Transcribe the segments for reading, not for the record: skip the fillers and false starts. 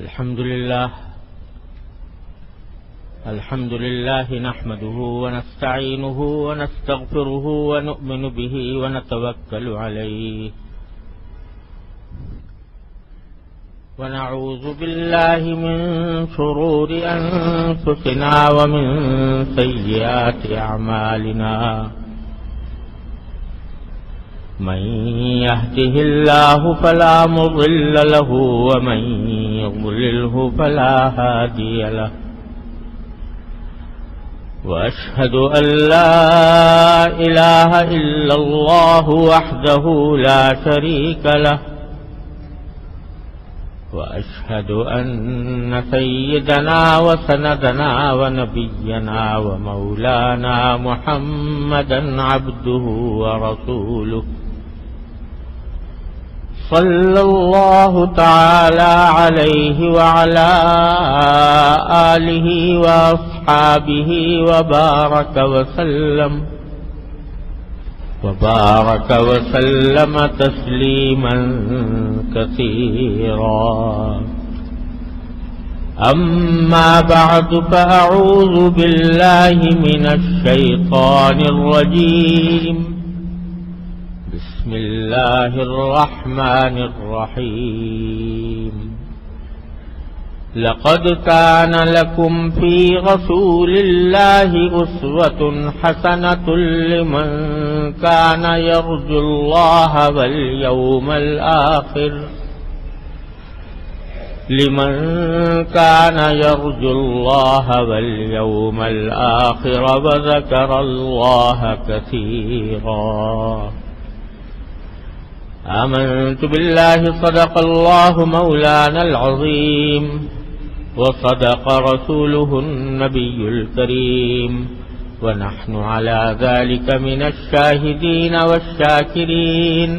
الحمد لله نحمده ونستعينه ونستغفره ونؤمن به ونتوكل عليه ونعوذ بالله من شرور أنفسنا ومن سيئات أعمالنا من يهده الله فلا مضل له ومن يضلله فلا هادي له وأشهد أن لا إله إلا الله وحده لا شريك له وأشهد أن سيدنا وسندنا ونبينا ومولانا محمدا عبده ورسوله صلى الله تعالى عليه وعلى آله وأصحابه وبارك وسلم تسليما كثيرا. أما بعد فأعوذ بالله من الشيطان الرجيم. بسم الله الرحمن الرحيم. لقد كان لكم في رسول الله أسوة حسنة لمن كان يرجو الله واليوم الآخر وذكر الله كثيرا. آمنت بالله صدق الله مولانا العظيم وصدق رسوله النبي الكريم ونحن على ذلك من الشاهدين والشاكرين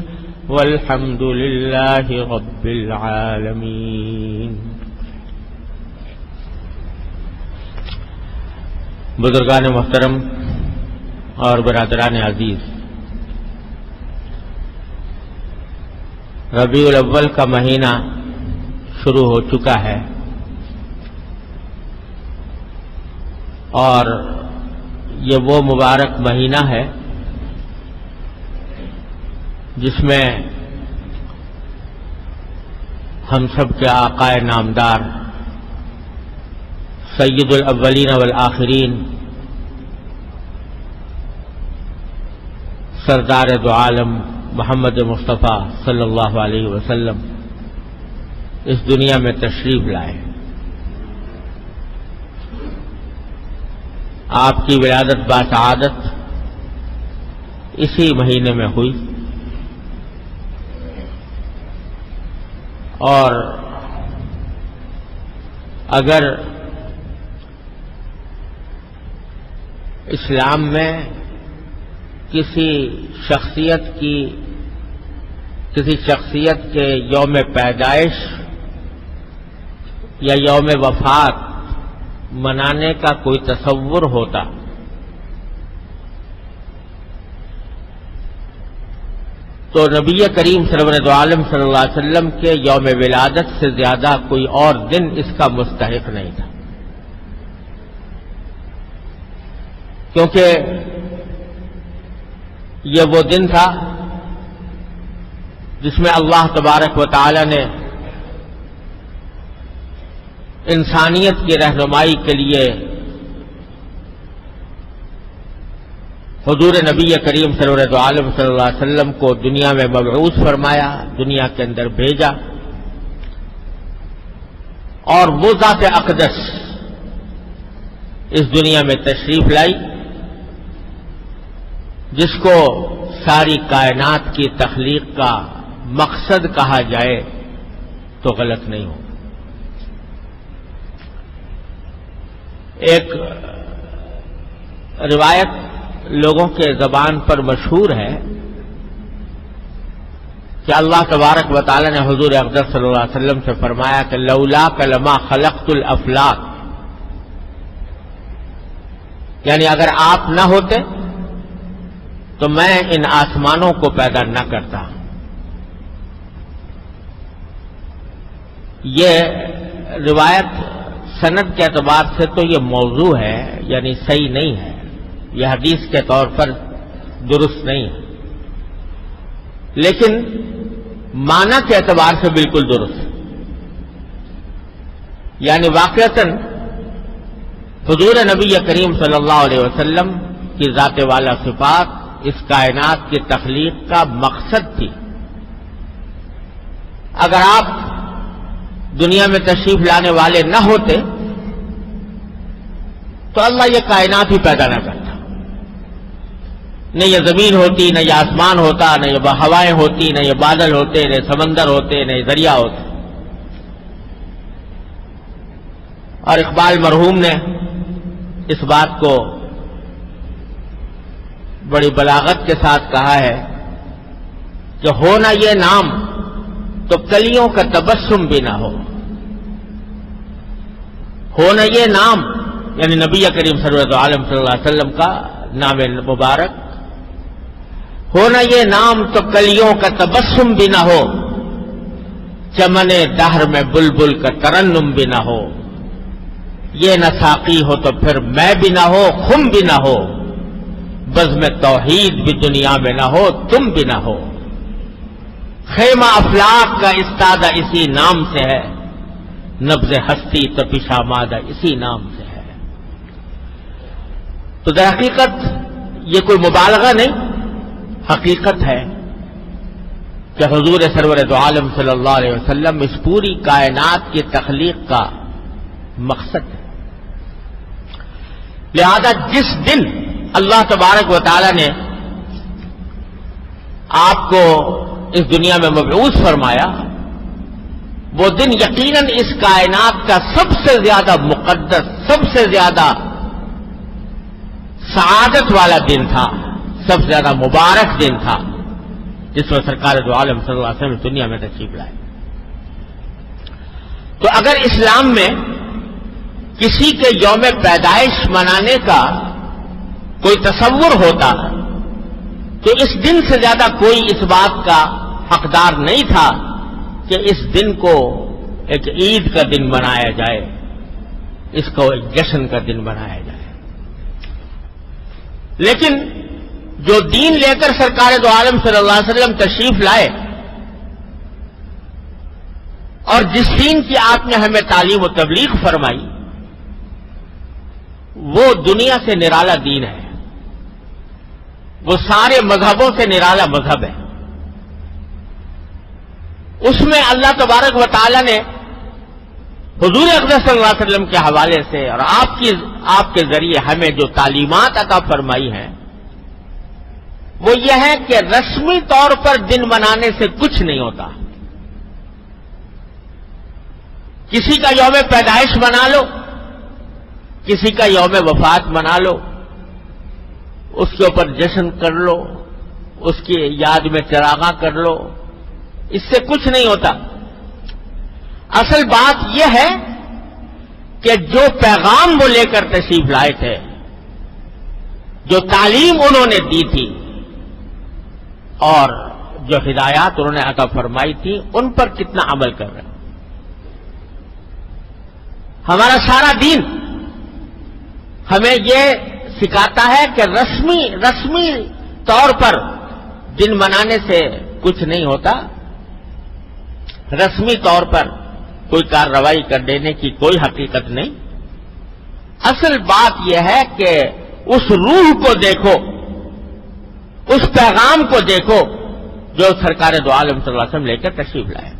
والحمد لله رب العالمين. بزرگان محترم اور برادران عزیز، ربیع الاول کا مہینہ شروع ہو چکا ہے اور یہ وہ مبارک مہینہ ہے جس میں ہم سب کے آقا نامدار سید الاولین والآخرین سردار دو عالم محمد مصطفیٰ صلی اللہ علیہ وسلم اس دنیا میں تشریف لائے. آپ کی ولادت باسعادت اسی مہینے میں ہوئی اور اگر اسلام میں کسی شخصیت کے یوم پیدائش یا یوم وفات منانے کا کوئی تصور ہوتا تو نبی کریم سرور دو عالم صلی اللہ علیہ وسلم کے یوم ولادت سے زیادہ کوئی اور دن اس کا مستحق نہیں تھا، کیونکہ یہ وہ دن تھا جس میں اللہ تبارک و تعالی نے انسانیت کی رہنمائی کے لیے حضور نبی کریم سرور دو عالم صلی اللہ علیہ وسلم کو دنیا میں مبعوث فرمایا، دنیا کے اندر بھیجا، اور وہ ذات اقدس اس دنیا میں تشریف لائی جس کو ساری کائنات کی تخلیق کا مقصد کہا جائے تو غلط نہیں ہوگا. ایک روایت لوگوں کے زبان پر مشہور ہے کہ اللہ تبارک و تعالی نے حضور اقدس صلی اللہ علیہ وسلم سے فرمایا کہ لولاک لما خلقت الافلاک، یعنی اگر آپ نہ ہوتے تو میں ان آسمانوں کو پیدا نہ کرتا. یہ روایت سند کے اعتبار سے تو یہ موضوع ہے، یعنی صحیح نہیں ہے، یہ حدیث کے طور پر درست نہیں ہے، لیکن معنی کے اعتبار سے بالکل درست ہے۔ یعنی واقعتاً حضور نبی کریم صلی اللہ علیہ وسلم کی ذات والا صفات اس کائنات کی تخلیق کا مقصد تھی۔ اگر آپ دنیا میں تشریف لانے والے نہ ہوتے تو اللہ یہ کائنات ہی پیدا نہ کرتا، نہ یہ زمین ہوتی، نہ یہ آسمان ہوتا، نہ یہ ہوائیں ہوتی، نہ یہ بادل ہوتے، نہ سمندر ہوتے، نہ یہ دریا ہوتے۔ اور اقبال مرحوم نے اس بات کو بڑی بلاغت کے ساتھ کہا ہے کہ ہونا یہ نام تو کلیوں کا تبسم بھی نہ ہو، ہونا یہ نام یعنی نبی کریم سرورت عالم صلی اللہ علیہ وسلم کا نام مبارک، ہونا یہ نام تو کلیوں کا تبسم بھی نہ ہو، چمن دہر میں بلبل کا ترنم بھی نہ ہو، یہ نہ ساقی ہو تو پھر میں بھی نہ ہو، خم بھی نہ ہو، بزم توحید بھی دنیا میں نہ ہو، تم بھی نہ ہو، خیمہ افلاق کا استادہ اسی نام سے ہے، نبض ہستی تپش آمادہ اسی نام سے ہے۔ تو در حقیقت یہ کوئی مبالغہ نہیں، حقیقت ہے کہ حضور سرور دو عالم صلی اللہ علیہ وسلم اس پوری کائنات کی تخلیق کا مقصد ہے۔ لہذا جس دن اللہ تبارک و تعالی نے آپ کو اس دنیا میں مبعوث فرمایا، وہ دن یقیناً اس کائنات کا سب سے زیادہ مقدس، سب سے زیادہ سعادت والا دن تھا، سب سے زیادہ مبارک دن تھا، جس میں سرکار دو عالم صلی اللہ علیہ وسلم دنیا میں تشریف لائے۔ تو اگر اسلام میں کسی کے یوم پیدائش منانے کا کوئی تصور ہوتا تو اس دن سے زیادہ کوئی اس بات کا حقدار نہیں تھا کہ اس دن کو ایک عید کا دن بنایا جائے، اس کو ایک جشن کا دن بنایا جائے۔ لیکن جو دین لے کر سرکار دو عالم صلی اللہ علیہ وسلم تشریف لائے اور جس دین کی آپ نے ہمیں تعلیم و تبلیغ فرمائی، وہ دنیا سے نرالا دین ہے، وہ سارے مذہبوں سے نرالا مذہب ہے۔ اس میں اللہ تبارک و تعالی نے حضور اقدس صلی اللہ علیہ وسلم کے حوالے سے اور آپ کے ذریعے ہمیں جو تعلیمات عطا فرمائی ہیں وہ یہ ہے کہ رسمی طور پر دن منانے سے کچھ نہیں ہوتا۔ کسی کا یوم پیدائش منا لو، کسی کا یوم وفات منا لو، اس کے اوپر جشن کر لو، اس کی یاد میں چراغاں کر لو، اس سے کچھ نہیں ہوتا۔ اصل بات یہ ہے کہ جو پیغام وہ لے کر تشریف لائے تھے، جو تعلیم انہوں نے دی تھی اور جو ہدایات انہوں نے عطا فرمائی تھی، ان پر کتنا عمل کر رہے ہیں۔ ہمارا سارا دین ہمیں یہ سکھاتا ہے کہ رسمی طور پر دن منانے سے کچھ نہیں ہوتا، رسمی طور پر کوئی کارروائی کر دینے کی کوئی حقیقت نہیں۔ اصل بات یہ ہے کہ اس روح کو دیکھو، اس پیغام کو دیکھو جو سرکار دو عالم صلی اللہ علیہ وسلم لے کر تشریف لائے۔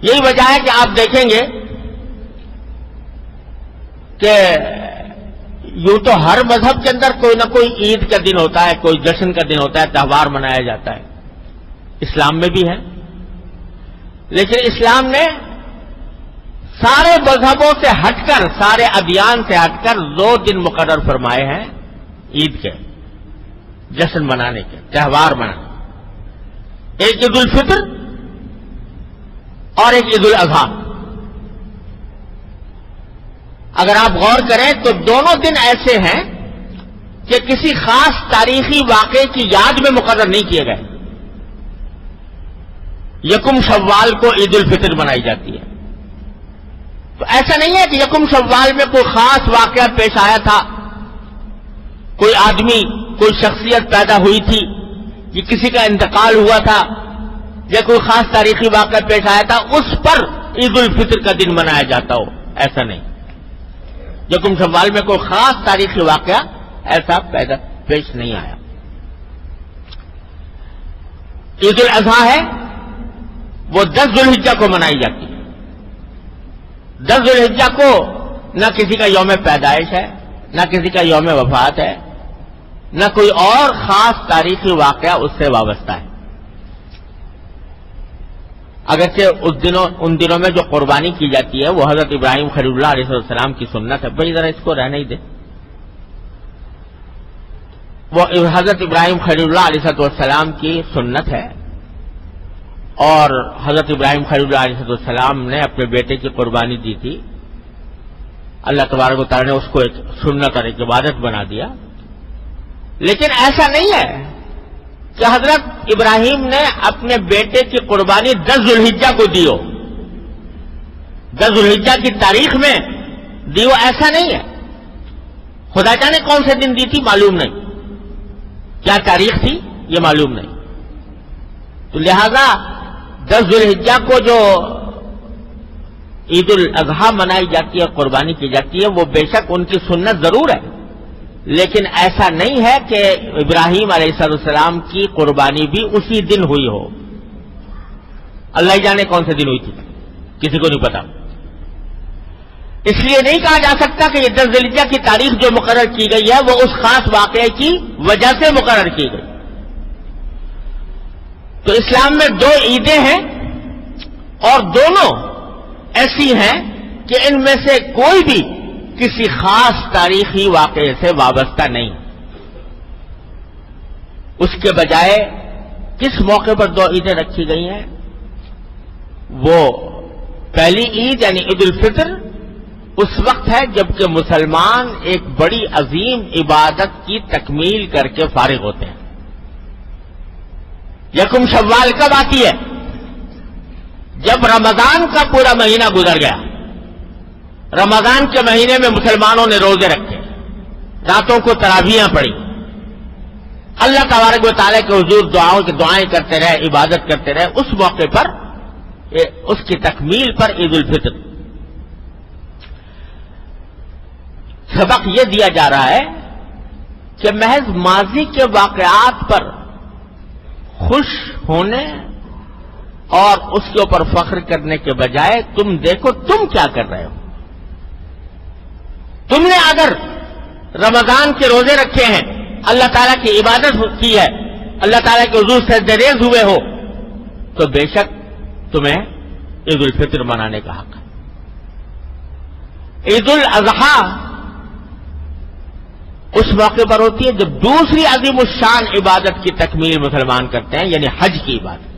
یہی وجہ ہے کہ آپ دیکھیں گے کہ یوں تو ہر مذہب کے اندر کوئی نہ کوئی عید کا دن ہوتا ہے، کوئی جشن کا دن ہوتا ہے، تہوار منایا جاتا ہے، اسلام میں بھی ہے۔ لیکن اسلام نے سارے مذہبوں سے ہٹ کر، سارے ادیان سے ہٹ کر 2 دن مقرر فرمائے ہیں عید کے، جشن منانے کے، تہوار منانے، ایک عید الفطر اور ایک عید الاضحیٰ۔ اگر آپ غور کریں تو دونوں دن ایسے ہیں کہ کسی خاص تاریخی واقعے کی یاد میں مقرر نہیں کیے گئے۔ یکم شوال کو عید الفطر منائی جاتی ہے، تو ایسا نہیں ہے کہ یکم شوال میں کوئی خاص واقعہ پیش آیا تھا، کوئی آدمی، کوئی شخصیت پیدا ہوئی تھی، کہ کسی کا انتقال ہوا تھا، یا کوئی خاص تاریخی واقعہ پیش آیا تھا، اس پر عید الفطر کا دن منایا جاتا ہو، ایسا نہیں۔ یکم شوال میں کوئی خاص تاریخی واقعہ ایسا پیش نہیں آیا۔ عید الاضحیٰ ہے وہ 10 ذوالحجہ کو منائی جاتی ہے۔ 10 ذوالحجہ کو نہ کسی کا یوم پیدائش ہے، نہ کسی کا یوم وفات ہے، نہ کوئی اور خاص تاریخی واقعہ اس سے وابستہ ہے۔ اگرچہ ان دنوں میں جو قربانی کی جاتی ہے وہ حضرت ابراہیم خلیل اللہ علیہ السلام کی سنت ہے۔ بھائی ذرا اس کو رہنے ہی دے۔ وہ حضرت ابراہیم خلیل اللہ علیہ السلام کی سنت ہے، اور حضرت ابراہیم خلیل اللہ علیہ السلام نے اپنے بیٹے کی قربانی دی تھی۔ اللہ تبارک و تعالیٰ نے اس کو ایک سنت اور ایک عبادت بنا دیا۔ لیکن ایسا نہیں ہے کہ حضرت ابراہیم نے اپنے بیٹے کی قربانی 10 ذوالحجہ کو دی ہو، 10 ذوالحجہ کی تاریخ میں دی ہو، ایسا نہیں ہے۔ خدا جانے کون سے دن دی تھی معلوم نہیں، کیا تاریخ تھی یہ معلوم نہیں۔ تو لہذا 10 ذوالحجہ کو جو عید الاضحیٰ منائی جاتی ہے، قربانی کی جاتی ہے، وہ بے شک ان کی سنت ضرور ہے، لیکن ایسا نہیں ہے کہ ابراہیم علیہ السلام کی قربانی بھی اسی دن ہوئی ہو۔ اللہ ہی جانے کون سے دن ہوئی تھی، کسی کو نہیں پتا۔ اس لیے نہیں کہا جا سکتا کہ یہ 10 ذوالحجہ کی تاریخ جو مقرر کی گئی ہے وہ اس خاص واقعے کی وجہ سے مقرر کی گئی۔ تو اسلام میں 2 عیدیں ہیں، اور دونوں ایسی ہیں کہ ان میں سے کوئی بھی کسی خاص تاریخی واقعے سے وابستہ نہیں۔ اس کے بجائے کس موقع پر 2 عیدیں رکھی گئی ہیں؟ وہ پہلی عید یعنی عید الفطر اس وقت ہے جبکہ مسلمان ایک بڑی عظیم عبادت کی تکمیل کر کے فارغ ہوتے ہیں۔ یکم شوال کب آتی ہے؟ جب رمضان کا پورا مہینہ گزر گیا۔ رمضان کے مہینے میں مسلمانوں نے روزے رکھے، راتوں کو تراویحیں پڑھی، اللہ تبارک و تعالیٰ کے حضور دعائیں کرتے رہے، عبادت کرتے رہے۔ اس موقع پر اس کی تکمیل پر عید الفطر۔ سبق یہ دیا جا رہا ہے کہ محض ماضی کے واقعات پر خوش ہونے اور اس کے اوپر فخر کرنے کے بجائے تم دیکھو تم کیا کر رہے ہو۔ تم نے اگر رمضان کے روزے رکھے ہیں، اللہ تعالیٰ کی عبادت کی ہے، اللہ تعالیٰ کے حضور سجدہ ریز ہوئے ہو، تو بے شک تمہیں عید الفطر منانے کا حق ہے۔ عید الاضحیٰ اس موقع پر ہوتی ہے جب دوسری عظیم الشان عبادت کی تکمیل مسلمان کرتے ہیں، یعنی حج کی عبادت۔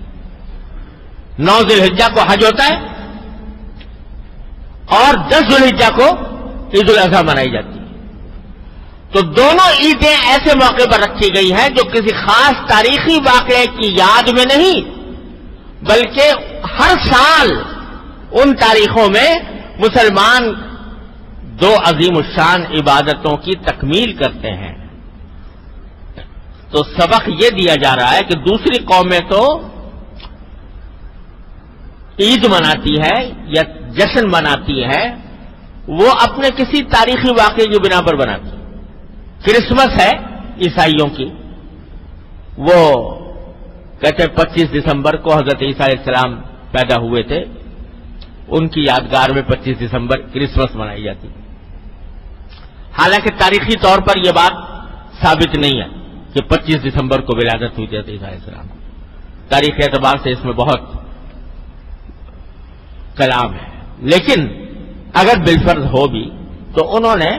9 ذوالحجہ کو حج ہوتا ہے اور 10 ذوالحجہ کو عید الاضحیٰ منائی جاتی ہے۔ تو دونوں عیدیں ایسے موقع پر رکھی گئی ہیں جو کسی خاص تاریخی واقعے کی یاد میں نہیں، بلکہ ہر سال ان تاریخوں میں مسلمان 2 عظیم الشان عبادتوں کی تکمیل کرتے ہیں۔ تو سبق یہ دیا جا رہا ہے کہ دوسری قومیں تو عید مناتی ہے یا جشن مناتی ہے، وہ اپنے کسی تاریخی واقعے کی بنا پر بناتی ہے۔ کرسمس ہے عیسائیوں کی، وہ کہتے ہیں 25 دسمبر کو حضرت عیسیٰ علیہ السلام پیدا ہوئے تھے، ان کی یادگار میں 25 دسمبر کرسمس منائی جاتی ہے۔ حالانکہ تاریخی طور پر یہ بات ثابت نہیں ہے کہ 25 دسمبر کو ولادت ہوئی تھی حضرت عیسیٰ علیہ السلام۔ تاریخی اعتبار سے اس میں بہت کلام ہے، لیکن اگر بالفرض ہو بھی تو انہوں نے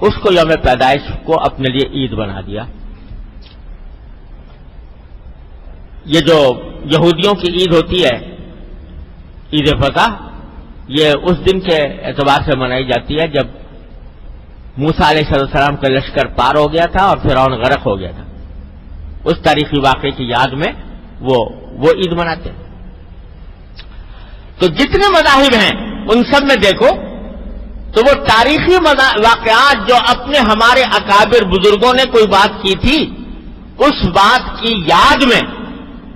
اس کو یوم پیدائش کو اپنے لیے عید بنا دیا۔ یہ جو یہودیوں کی عید ہوتی ہے عید فطر، یہ اس دن کے اعتبار سے منائی جاتی ہے جب موسیٰ علیہ السلام کا لشکر پار ہو گیا تھا اور فرعون غرق ہو گیا تھا۔ اس تاریخی واقعے کی یاد میں وہ عید مناتے ہیں۔ تو جتنے مذاہب ہیں ان سب میں دیکھو تو وہ تاریخی واقعات جو اپنے ہمارے اکابر بزرگوں نے کوئی بات کی تھی، اس بات کی یاد میں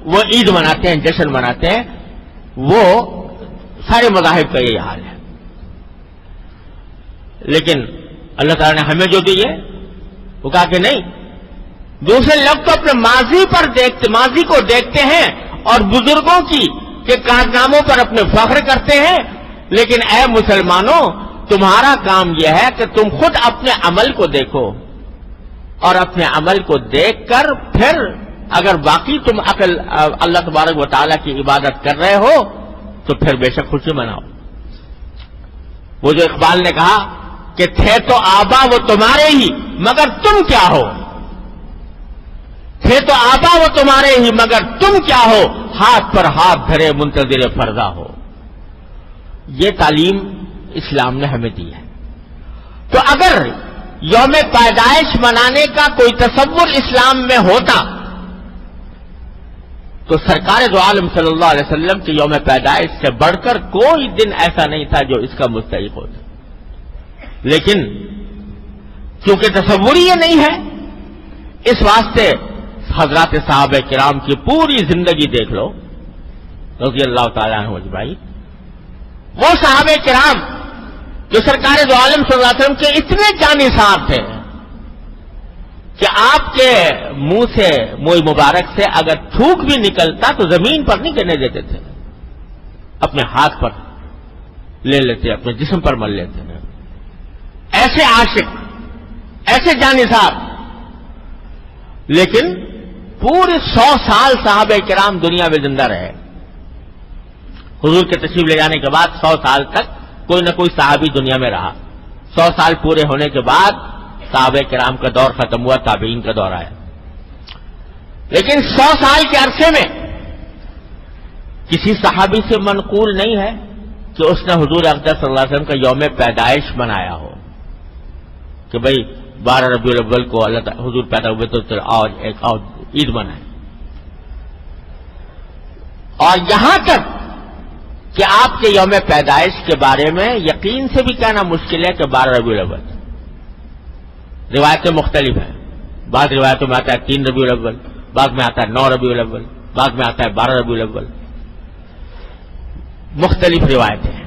وہ عید مناتے ہیں، جشن مناتے ہیں. وہ سارے مذاہب کا یہی حال ہے. لیکن اللہ تعالیٰ نے ہمیں جو دی ہے وہ کہا کہ نہیں. دوسرے لوگ تو اپنے ماضی کو دیکھتے ہیں اور بزرگوں کے کارناموں پر اپنے فخر کرتے ہیں، لیکن اے مسلمانوں، تمہارا کام یہ ہے کہ تم خود اپنے عمل کو دیکھو، اور اپنے عمل کو دیکھ کر پھر اگر باقی تم اللہ تبارک و تعالیٰ کی عبادت کر رہے ہو تو پھر بے شک خوشی مناؤ. وہ جو اقبال نے کہا کہ تھے تو آبا وہ تمہارے ہی مگر تم کیا ہو، تھے تو آبا وہ تمہارے ہی مگر تم کیا ہو، ہاتھ پر ہاتھ دھرے منتظر فردا ہو. یہ تعلیم اسلام نے ہمیں دی ہے. تو اگر یوم پیدائش منانے کا کوئی تصور اسلام میں ہوتا تو سرکار دو عالم صلی اللہ علیہ وسلم کے یوم پیدائش سے بڑھ کر کوئی دن ایسا نہیں تھا جو اس کا مستحق ہوتا. لیکن کیونکہ تصور یہ نہیں ہے، اس واسطے حضرات صحابہ کرام کی پوری زندگی دیکھ لو رضی اللہ تعالیٰ عنہ اجمعین. وہ صحابہ کرام جو سرکار دو عالم صلی اللہ علیہ وسلم کے اتنے جانثار تھے کہ آپ کے منہ مبارک سے اگر تھوک بھی نکلتا تو زمین پر نہیں گرنے دیتے تھے، اپنے ہاتھ پر لے لیتے، اپنے جسم پر مل لیتے ہیں. ایسے عاشق، ایسے جانثار. لیکن پورے 100 سال صحابہ کرام دنیا میں زندہ رہے. حضور کے تشریف لے جانے کے بعد 100 سال تک کوئی نہ کوئی صحابی دنیا میں رہا. 100 سال پورے ہونے کے بعد صحابہ کرام کا دور ختم ہوا، تابعین کا دور آیا. لیکن 100 سال کے عرصے میں کسی صحابی سے منقول نہیں ہے کہ اس نے حضور اقدس صلی اللہ علیہ وسلم کا یوم پیدائش منایا ہو کہ بھئی 12 ربیع الاول کو اللہ تعالیٰ حضور پیدا ہوئے تو آج ایک عید منائے. اور یہاں تک کہ آپ کے یوم پیدائش کے بارے میں یقین سے بھی کہنا مشکل ہے کہ 12 ربیع الاول. روایتیں مختلف ہیں. بعض روایتوں میں آتا ہے 3 ربیع الاول، بعض میں آتا ہے 9 ربیع الاول، بعض میں آتا ہے 12 ربیع الاول. مختلف روایتیں ہیں.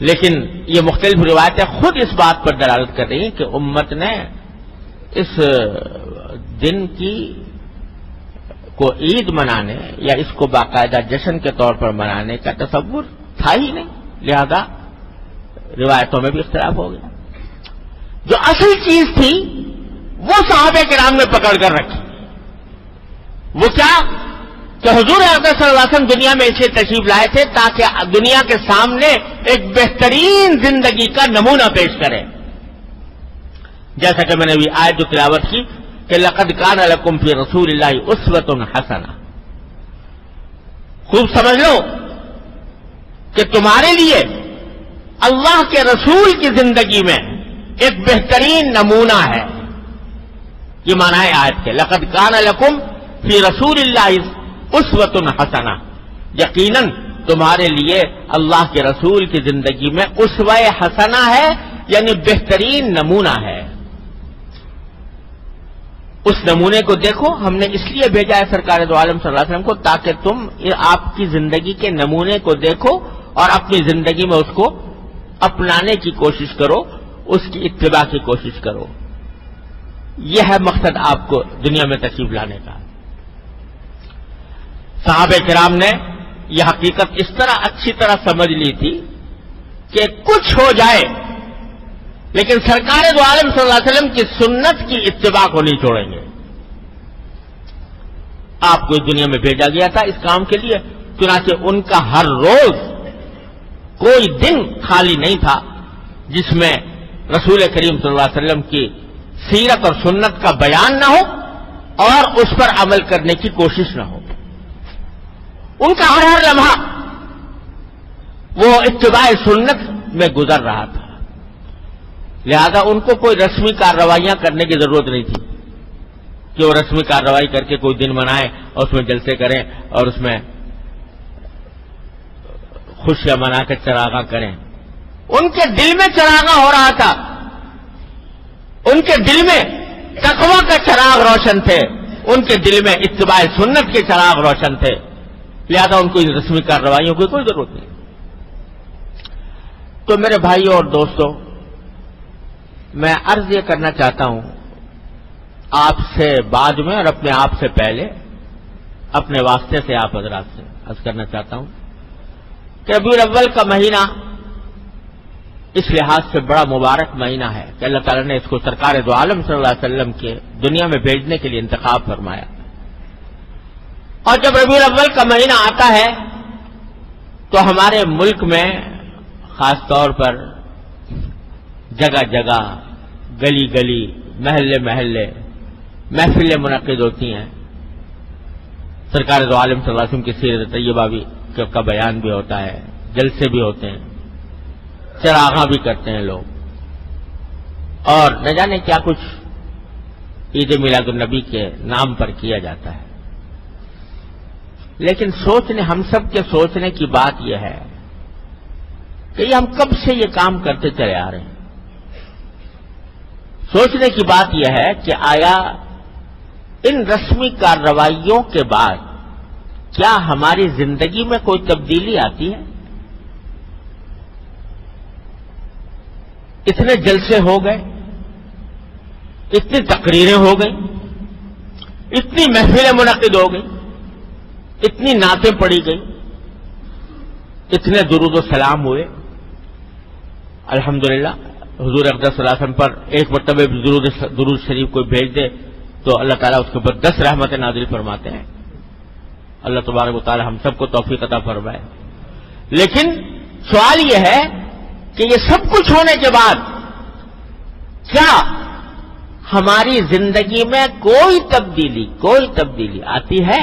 لیکن یہ مختلف روایتیں خود اس بات پر دلالت کر رہی ہیں کہ امت نے اس دن کو عید منانے یا اس کو باقاعدہ جشن کے طور پر منانے کا تصور تھا ہی نہیں، لہذا روایتوں میں بھی اختلاف ہو گیا. جو اصل چیز تھی وہ صحابہ کرام نے پکڑ کر رکھی. وہ کیا کہ حضور اقدس صلی اللہ علیہ وسلم دنیا میں اسے تشریف لائے تھے تاکہ دنیا کے سامنے ایک بہترین زندگی کا نمونہ پیش کریں. جیسا کہ میں نے بھی آیت جو تلاوت کی کہ لقد کان لکم فی رسول اللہ اسوۃ حسنہ. خوب سمجھ لو کہ تمہارے لیے اللہ کے رسول کی زندگی میں ایک بہترین نمونہ ہے. یہ معنی ہے آیت کے لقد کان لکم فی رسول اللہ اسوۃ حسنہ. یقیناً تمہارے لیے اللہ کے رسول کی زندگی میں اسوہ حسنہ ہے، یعنی بہترین نمونہ ہے. اس نمونے کو دیکھو. ہم نے اس لیے بھیجا ہے سرکار دو عالم صلی اللہ علیہ وسلم کو تاکہ تم آپ کی زندگی کے نمونے کو دیکھو اور اپنی زندگی میں اس کو اپنانے کی کوشش کرو، اس کی اتباع کی کوشش کرو. یہ ہے مقصد آپ کو دنیا میں تشریف لانے کا. صحابہ کرام نے یہ حقیقت اس طرح اچھی طرح سمجھ لی تھی کہ کچھ ہو جائے لیکن سرکار دو عالم صلی اللہ علیہ وسلم کی سنت کی اتباع کو نہیں چھوڑیں گے. آپ کو اس دنیا میں بھیجا گیا تھا اس کام کے لیے، چنانچہ ان کا ہر روز کوئی دن خالی نہیں تھا جس میں رسول کریم صلی اللہ علیہ وسلم کی سیرت اور سنت کا بیان نہ ہو اور اس پر عمل کرنے کی کوشش نہ ہو. ان کا ہر لمحہ وہ اتباع سنت میں گزر رہا تھا. لہذا ان کو کوئی رسمی کارروائیاں کرنے کی ضرورت نہیں تھی کہ وہ رسمی کارروائی کر کے کوئی دن منائیں اور اس میں جلسے کریں اور اس میں خوشیاں منا کے چراغاں کریں. ان کے دل میں چراغاں ہو رہا تھا, ان کے دل میں تقویٰ کا چراغ روشن تھے, ان کے دل میں اتباع سنت کے چراغ روشن تھے, لہذا ان کو ان رسمی کارروائیوں کی کوئی ضرورت نہیں. تو میرے بھائیوں اور دوستوں, میں عرض یہ کرنا چاہتا ہوں آپ سے بعد میں اور اپنے آپ سے پہلے, اپنے واسطے سے آپ حضرات سے عرض کرنا چاہتا ہوں کہ ربیع الاول کا مہینہ اس لحاظ سے بڑا مبارک مہینہ ہے کہ اللہ تعالیٰ نے اس کو سرکار دو عالم صلی اللہ علیہ وسلم کے دنیا میں بھیجنے کے لیے انتخاب فرمایا. اور جب ربیع الاول کا مہینہ آتا ہے تو ہمارے ملک میں خاص طور پر جگہ جگہ, گلی گلی, محلے محلے محفلیں منعقد ہوتی ہیں. سرکار دو عالم صلی اللہ علیہ وسلم کی سیرت طیبہ بھی کا بیان بھی ہوتا ہے, جلسے بھی ہوتے ہیں, چراغاں بھی کرتے ہیں لوگ, اور نہ جانے کیا کچھ عید میلاد النبی کے نام پر کیا جاتا ہے. لیکن ہم سب کے سوچنے کی بات یہ ہے کہ یہ ہم کب سے یہ کام کرتے چلے آ رہے ہیں. سوچنے کی بات یہ ہے کہ آیا ان رسمی کارروائیوں کے بعد کیا ہماری زندگی میں کوئی تبدیلی آتی ہے؟ اتنے جلسے ہو گئے, اتنی تقریریں ہو گئیں, اتنی محفلیں منعقد ہو گئی, اتنی نعتیں پڑھی گئی, اتنے درود و سلام ہوئے. الحمدللہ حضور اقدس صلی اللہ علیہ وسلم پر ایک مرتبہ درود شریف کوئی بھیج دے تو اللہ تعالیٰ اس کے اوپر 10 رحمتیں نازل فرماتے ہیں. اللہ تبارک و تعالیٰ ہم سب کو توفیق عطا فرمائے. لیکن سوال یہ ہے کہ یہ سب کچھ ہونے کے بعد کیا ہماری زندگی میں کوئی تبدیلی آتی ہے؟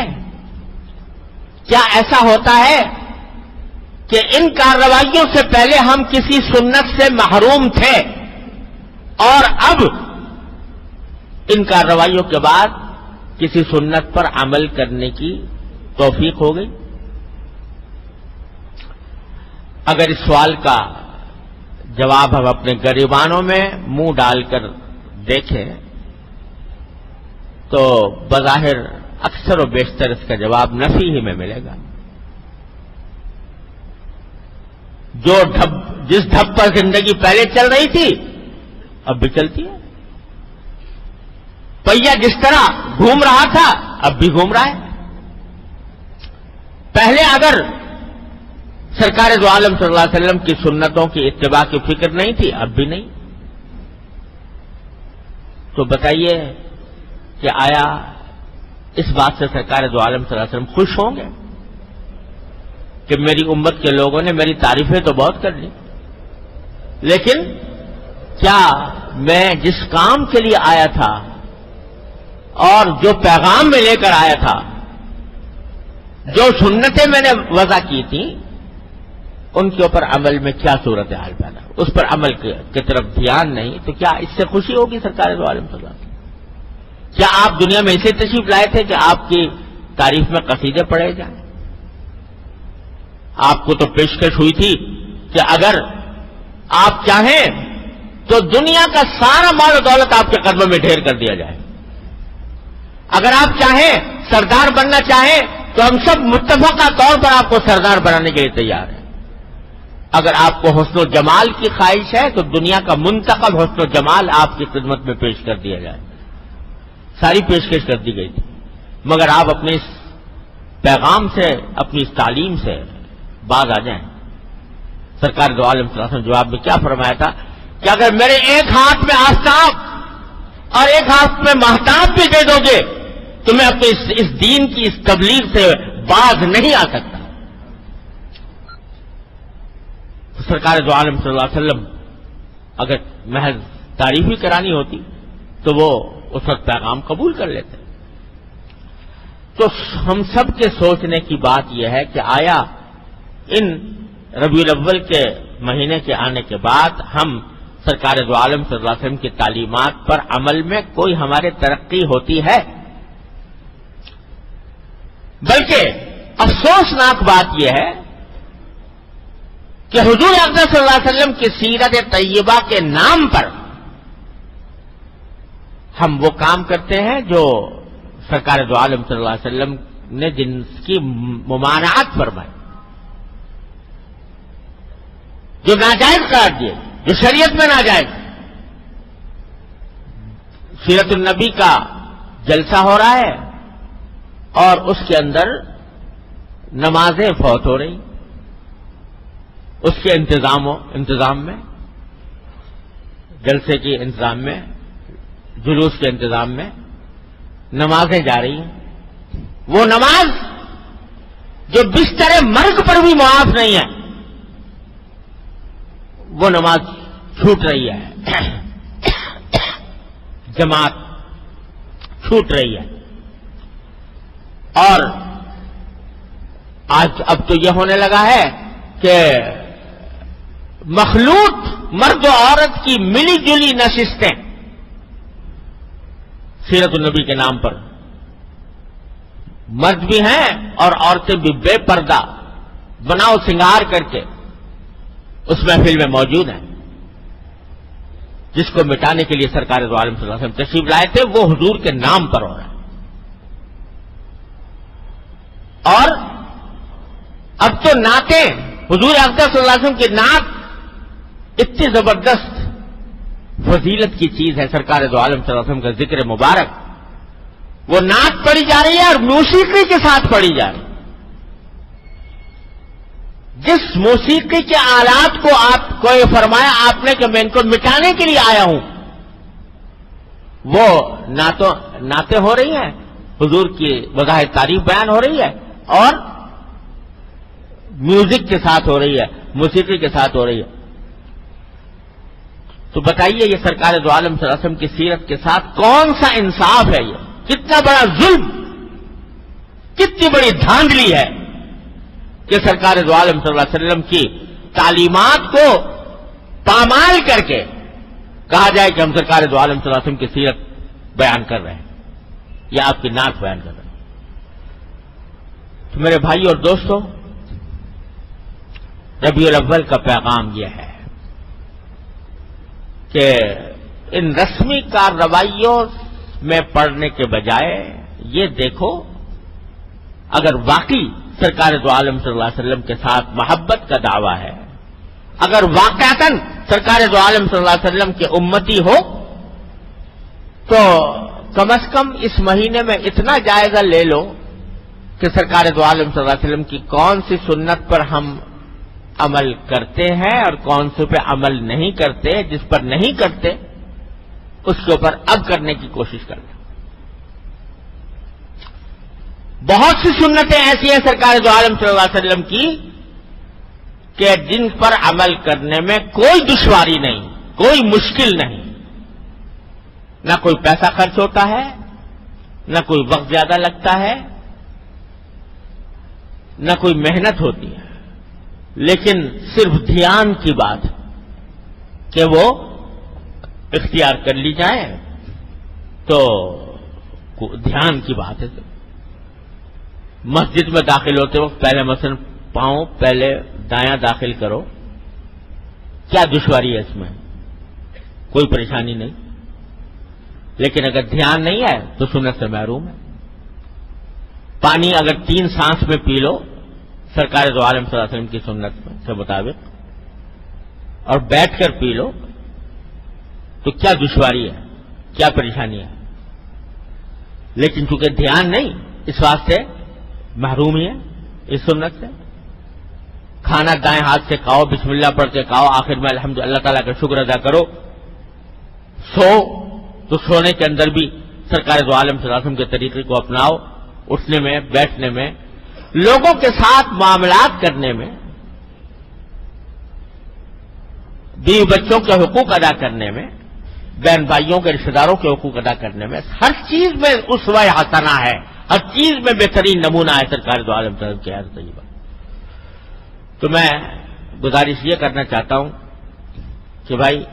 کیا ایسا ہوتا ہے کہ ان کارروائیوں سے پہلے ہم کسی سنت سے محروم تھے اور اب ان کارروائیوں کے بعد کسی سنت پر عمل کرنے کی توفیق ہو گئی؟ اگر اس سوال کا جواب ہم اپنے گریبانوں میں منہ ڈال کر دیکھیں تو بظاہر اکثر و بیشتر اس کا جواب نفی ہی میں ملے گا. جس ڈھب پر زندگی پہلے چل رہی تھی اب بھی چلتی ہے. پہیا جس طرح گھوم رہا تھا اب بھی گھوم رہا ہے. پہلے اگر سرکار دو عالم صلی اللہ علیہ وسلم کی سنتوں کی اتباع کی فکر نہیں تھی اب بھی نہیں. تو بتائیے کہ آیا اس بات سے سرکار دو عالم صلی اللہ علیہ وسلم خوش ہوں گے کہ میری امت کے لوگوں نے میری تعریفیں تو بہت کر لی, لیکن کیا میں جس کام کے لیے آیا تھا اور جو پیغام میں لے کر آیا تھا, جو سنتیں میں نے وضع کی تھیں, ان کے اوپر عمل میں کیا صورتحال پیدا, اس پر عمل کی طرف دھیان نہیں, تو کیا اس سے خوشی ہوگی سرکار دو عالم صلی اللہ علیہ وسلم؟ کیا آپ دنیا میں اسے تشریف لائے تھے کہ آپ کی تعریف میں قصیدے پڑھے جائیں؟ آپ کو تو پیشکش ہوئی تھی کہ اگر آپ چاہیں تو دنیا کا سارا مال و دولت آپ کے قدموں میں ڈھیر کر دیا جائے. اگر آپ چاہیں سردار بننا چاہیں تو ہم سب متفقہ طور پر آپ کو سردار بنانے کے لیے تیار ہیں. اگر آپ کو حسن و جمال کی خواہش ہے تو دنیا کا منتخب حسن و جمال آپ کی خدمت میں پیش کر دیا جائے. ساری پیشکش کر دی گئی تھی, مگر آپ اپنے اس پیغام سے, اپنی اس تعلیم سے باز آ جائیں. سرکار دو عالم صلی اللہ علیہ وسلم جواب میں کیا فرمایا تھا کہ اگر میرے ایک ہاتھ میں آفتاب اور ایک ہاتھ میں مہتاب بھی دے دو گے تو میں اپنے اس دین کی اس تبلیغ سے باز نہیں آ سکتا. تو سرکار دو عالم صلی اللہ علیہ وسلم اگر محض تعریف ہی کرانی ہوتی تو وہ اس وقت پیغام قبول کر لیتے. تو ہم سب کے سوچنے کی بات یہ ہے کہ آیا ان ربیع الاول کے مہینے کے آنے کے بعد ہم سرکار دو عالم صلی اللہ علیہ وسلم کی تعلیمات پر عمل میں کوئی ہمارے ترقی ہوتی ہے؟ بلکہ افسوسناک بات یہ ہے کہ حضور اقدس صلی اللہ علیہ وسلم کی سیرت طیبہ کے نام پر ہم وہ کام کرتے ہیں جو سرکار دو عالم صلی اللہ علیہ وسلم نے جن کی ممانعت فرمائی، جو ناجائز قرار دیے، جو شریعت میں ناجائز۔ سیرت النبی کا جلسہ ہو رہا ہے اور اس کے اندر نمازیں فوت ہو رہی، اس کے انتظام میں، جلسے کے انتظام میں، جلوس کے انتظام میں نمازیں جا رہی ہیں۔ وہ نماز جو بستر مرگ پر بھی معاف نہیں ہے، وہ نماز چھوٹ رہی ہے، جماعت چھوٹ رہی ہے۔ اور آج اب تو یہ ہونے لگا ہے کہ مخلوط مرد و عورت کی ملی جلی نشستیں سیرت النبی کے نام پر، مرد بھی ہیں اور عورتیں بھی بے پردہ بناؤ سنگار کر کے اس محفل میں موجود ہیں، جس کو مٹانے کے لیے سرکار دو عالم صلی اللہ علیہ وسلم تشریف لائے تھے، وہ حضور کے نام پر ہو رہا ہے۔ اور اب تو نعتیں، حضور اقدس صلی اللہ علیہ وسلم کی نعت اتنی زبردست فضیلت کی چیز ہے، سرکار دو عالم صلی اللہ علیہ وسلم کا ذکر مبارک، وہ نعت پڑھی جا رہی ہے اور موسیقی کے ساتھ پڑھی جا رہی ہے۔ جس موسیقی کے آلات کو آپ کو فرمایا آپ نے کہ میں ان کو مٹانے کے لیے آیا ہوں، وہ نعتیں ہو رہی ہیں، حضور کی بظاہر تعریف بیان ہو رہی ہے اور میوزک کے ساتھ ہو رہی ہے، موسیقی کے ساتھ ہو رہی ہے۔ تو بتائیے یہ سرکار دو عالم صلی اللہ علیہ وسلم کی سیرت کے ساتھ کون سا انصاف ہے؟ یہ کتنا بڑا ظلم، کتنی بڑی دھاندلی ہے کہ سرکار دو عالم صلی اللہ علیہ وسلم کی تعلیمات کو پامال کر کے کہا جائے کہ ہم سرکار دو عالم صلی اللہ علیہ وسلم کی سیرت بیان کر رہے ہیں یا آپ کی نعت بیان کر رہے ہیں۔ تو میرے بھائی اور دوستو، ربیع الاول کا پیغام یہ ہے کہ ان رسمی کارروائیوں میں پڑھنے کے بجائے یہ دیکھو، اگر واقعی سرکار دو عالم صلی اللہ علیہ وسلم کے ساتھ محبت کا دعویٰ ہے، اگر واقعتاً سرکار دو عالم صلی اللہ علیہ وسلم کے امتی ہو، تو کم از کم اس مہینے میں اتنا جائزہ لے لو کہ سرکار دو عالم صلی اللہ علیہ وسلم کی کون سی سنت پر ہم عمل کرتے ہیں اور کون سے پہ عمل نہیں کرتے، جس پر نہیں کرتے اس کے اوپر اب کرنے کی کوشش کریں۔ بہت سی سنتیں ایسی ہیں سرکار دو عالم صلی اللہ علیہ وسلم کی کہ جن پر عمل کرنے میں کوئی دشواری نہیں، کوئی مشکل نہیں، نہ کوئی پیسہ خرچ ہوتا ہے، نہ کوئی وقت زیادہ لگتا ہے، نہ کوئی محنت ہوتی ہے، لیکن صرف دھیان کی بات کہ وہ اختیار کر لی جائے تو دھیان کی بات ہے۔ مسجد میں داخل ہوتے وقت پہلے مثلا پاؤں پہلے دایاں داخل کرو، کیا دشواری ہے اس میں؟ کوئی پریشانی نہیں، لیکن اگر دھیان نہیں ہے تو سنت سے محروم ہے۔ پانی اگر 3 سانس میں پی لو سرکار دو عالم صلی اللہ علیہ وسلم کی سنت کے مطابق اور بیٹھ کر پی لو تو کیا دشواری ہے، کیا پریشانی ہے؟ لیکن چونکہ دھیان نہیں، اس واسطے محروم ہی ہے اس سنت سے۔ کھانا دائیں ہاتھ سے کھاؤ، بسم اللہ پڑھ کے کھاؤ، آخر میں الحمد اللہ تعالیٰ کا شکر ادا کرو۔ سو تو سونے کے اندر بھی سرکار دو عالم صلی اللہ علیہ وسلم کے طریقے کو اپناؤ، اٹھنے میں، بیٹھنے میں، لوگوں کے ساتھ معاملات کرنے میں، بیوی بچوں کے حقوق ادا کرنے میں، بہن بھائیوں کے رشتہ داروں کے حقوق ادا کرنے میں، ہر چیز میں اسوہ حسنہ ہے، ہر چیز میں بہترین نمونہ ہے سرکار دو عالم صلی اللہ علیہ وسلم کی حیات طیبہ۔ تو میں گزارش یہ کرنا چاہتا ہوں کہ بھائی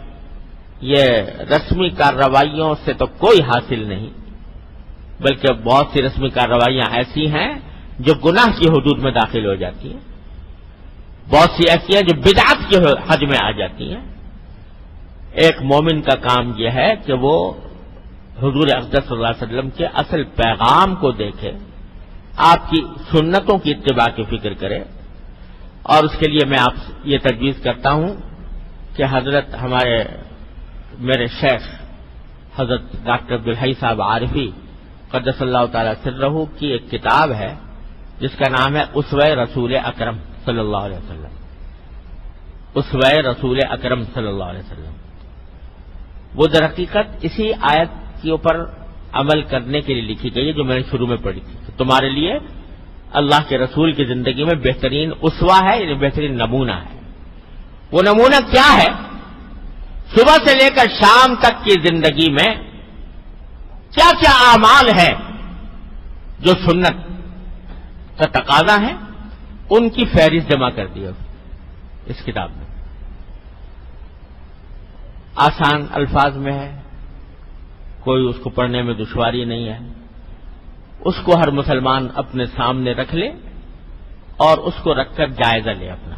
یہ رسمی کارروائیوں سے تو کوئی حاصل نہیں، بلکہ بہت سی رسمی کارروائیاں ایسی ہیں جو گناہ کی حدود میں داخل ہو جاتی ہیں۔ بہت سی ایسی ہیں جو بدعت کے حد میں آ جاتی ہیں۔ ایک مومن کا کام یہ ہے کہ وہ حضور اقدس صلی اللہ علیہ وسلم کے اصل پیغام کو دیکھے، آپ کی سنتوں کی اتباع کی فکر کرے، اور اس کے لیے میں آپ یہ تجویز کرتا ہوں کہ حضرت میرے شیخ حضرت ڈاکٹر عبدالحی صاحب عارفی قدس اللہ تعالی سرہ کی ایک کتاب ہے جس کا نام ہے اسوہ رسول اکرم صلی اللہ علیہ وسلم، اسوہ رسول اکرم صلی اللہ علیہ وسلم۔ وہ در حقیقت اسی آیت کے اوپر عمل کرنے کے لیے لکھی گئی ہے جو میں نے شروع میں پڑھی تھی کہ تمہارے لیے اللہ کے رسول کی زندگی میں بہترین اسوہ ہے، یعنی بہترین نمونہ ہے۔ وہ نمونہ کیا ہے؟ صبح سے لے کر شام تک کی زندگی میں کیا کیا اعمال ہیں جو سنت کا تقاضا ہے، ان کی فہرست جمع کر دی ہے اس کتاب میں۔ آسان الفاظ میں ہے، کوئی اس کو پڑھنے میں دشواری نہیں ہے، اس کو ہر مسلمان اپنے سامنے رکھ لے اور اس کو رکھ کر جائزہ لے اپنا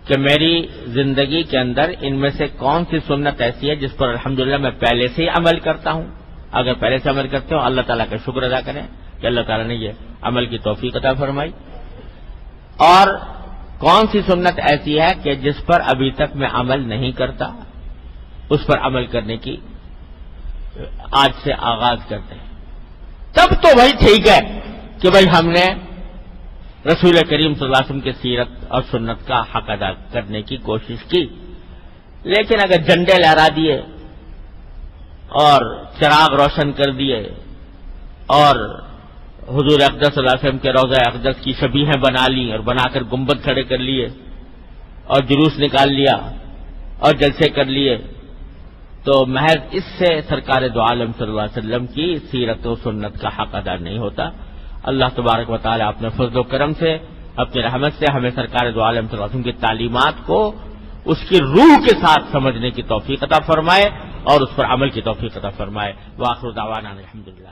کہ میری زندگی کے اندر ان میں سے کون سی سنت ایسی ہے جس پر الحمدللہ میں پہلے سے ہی عمل کرتا ہوں۔ اگر پہلے سے عمل کرتے ہو اللہ تعالیٰ کا شکر ادا کریں کہ اللہ تعالیٰ نے یہ عمل کی توفیق عطا فرمائی، اور کون سی سنت ایسی ہے کہ جس پر ابھی تک میں عمل نہیں کرتا، اس پر عمل کرنے کی آج سے آغاز کرتے ہیں۔ تب تو بھائی ٹھیک ہے کہ بھائی ہم نے رسول کریم صلی اللہ علیہ وسلم کی سیرت اور سنت کا حق ادا کرنے کی کوشش کی، لیکن اگر جھنڈے لہرا دیے اور چراغ روشن کر دیے اور حضور اقدس صلی اللہ علیہ وسلم کے روضہ اقدس کی شبیہیں بنا لی اور بنا کر گنبد کھڑے کر لیے اور جلوس نکال لیا اور جلسے کر لیے، تو محض اس سے سرکار دو عالم صلی اللہ علیہ وسلم کی سیرت و سنت کا حق ادا نہیں ہوتا۔ اللہ تبارک و تعالیٰ اپنے فضل و کرم سے، اپنی رحمت سے ہمیں سرکار دو عالم صلی اللہ علیہ وسلم کی تعلیمات کو اس کی روح کے ساتھ سمجھنے کی توفیق عطا فرمائے اور اس پر عمل کی توفیق عطا فرمائے۔ وآخر دعوانا الحمدللہ۔